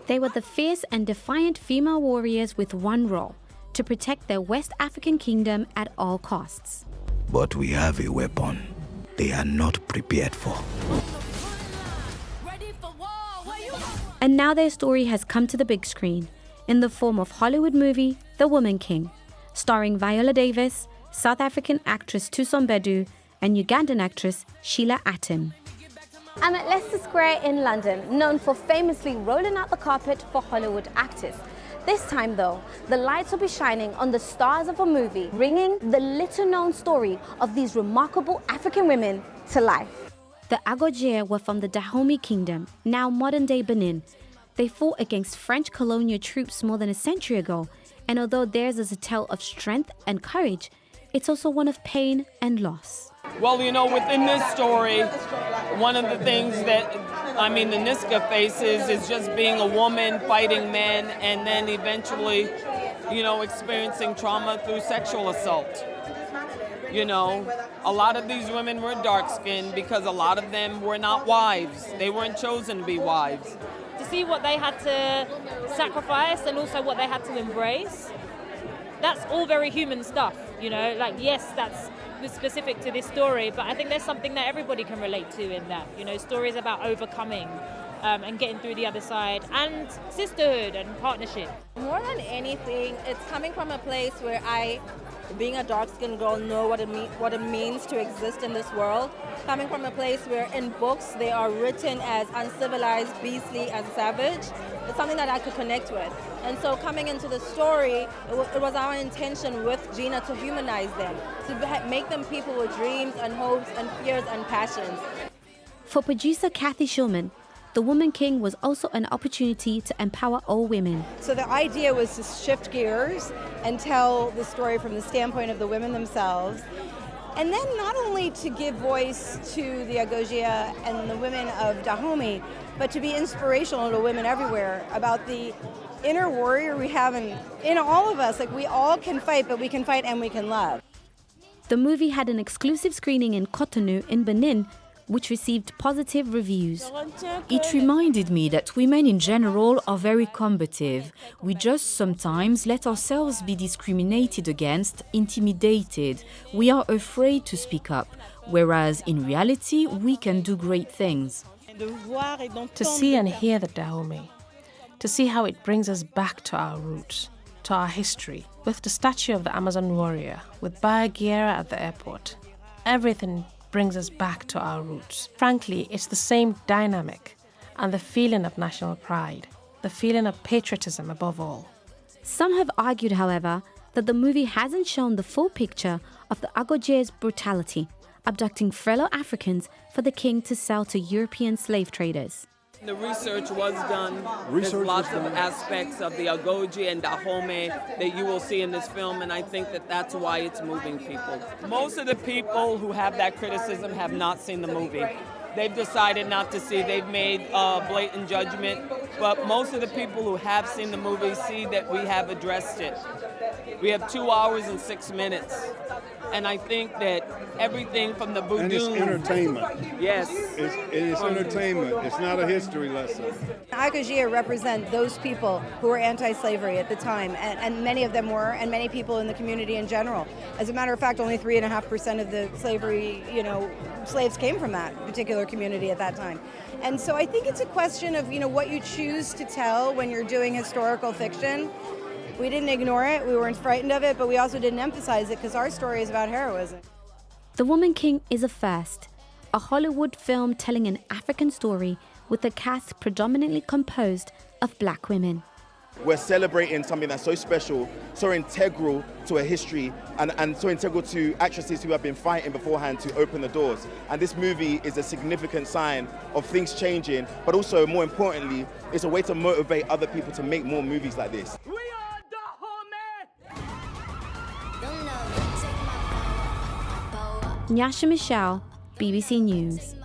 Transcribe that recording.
They were the fierce and defiant female warriors with one role: to protect their West African kingdom at all costs. But we have a weapon they are not prepared for. And now their story has come to the big screen in the form of Hollywood movie The Woman King, starring Viola Davis, South African actress Thuso Mbedu, and Ugandan actress Sheila Atim. I'm at Leicester Square in London, known for famously rolling out the carpet for Hollywood actors. This time though, the lights will be shining on the stars of a movie, bringing the little-known story of these remarkable African women to life. The Agojie were from the Dahomey Kingdom, now modern-day Benin. They fought against French colonial troops more than a century ago, and although theirs is a tale of strength and courage, it's also one of pain and loss. Well, you know, within this story, one of the things that, the Niska faces is just being a woman, fighting men, and then eventually, experiencing trauma through sexual assault. A lot of these women were dark-skinned because a lot of them were not wives. They weren't chosen to be wives. To see what they had to sacrifice and also what they had to embrace, that's all very human stuff, yes, that's specific to this story, but I think there's something that everybody can relate to in that, stories about overcoming and getting through the other side, and sisterhood and partnership. More than anything, it's coming from a place where I, being a dark-skinned girl, know what it means to exist in this world. Coming from a place where in books they are written as uncivilized, beastly, and savage. It's something that I could connect with. And so coming into the story, it was our intention with Gina to humanize them, to make them people with dreams and hopes and fears and passions. For producer Kathy Schulman, The Woman King was also an opportunity to empower all women. So the idea was to shift gears and tell the story from the standpoint of the women themselves. And then not only to give voice to the Agojie and the women of Dahomey, but to be inspirational to women everywhere about the inner warrior we have in all of us. Like, we all can fight, but we can fight and we can love. The movie had an exclusive screening in Cotonou in Benin, which received positive reviews. It reminded me that women in general are very combative. We just sometimes let ourselves be discriminated against, intimidated. We are afraid to speak up, whereas in reality, we can do great things. To see and hear the Dahomey, to see how it brings us back to our roots, to our history, with the statue of the Amazon warrior, with Baia Guerra at the airport. Everything brings us back to our roots. Frankly, it's the same dynamic and the feeling of national pride, the feeling of patriotism above all. Some have argued, however, that the movie hasn't shown the full picture of the Agojie's brutality, abducting fellow Africans for the king to sell to European slave traders. The research was done. There's lots of aspects of the Agojie and Dahomey that you will see in this film, and I think that that's why it's moving people. Most of the people who have that criticism have not seen the movie. They've decided not to see. They've made a blatant judgment, but most of the people who have seen the movie see that we have addressed it. We have 2 hours and 6 minutes. And I think that everything from the voodoo... And it's entertainment. Yes. It's entertainment. It's not a history lesson. Agojie represent those people who were anti-slavery at the time, and many of them were, and many people in the community in general. As a matter of fact, only 3.5% of the slavery, slaves came from that particular community at that time. And so I think it's a question of, what you choose to tell when you're doing historical fiction. We didn't ignore it, we weren't frightened of it, but we also didn't emphasize it because our story is about heroism. The Woman King is a first, a Hollywood film telling an African story with a cast predominantly composed of black women. We're celebrating something that's so special, so integral to a history, and so integral to actresses who have been fighting beforehand to open the doors. And this movie is a significant sign of things changing, but also, more importantly, it's a way to motivate other people to make more movies like this. Nyasha Michelle, BBC News.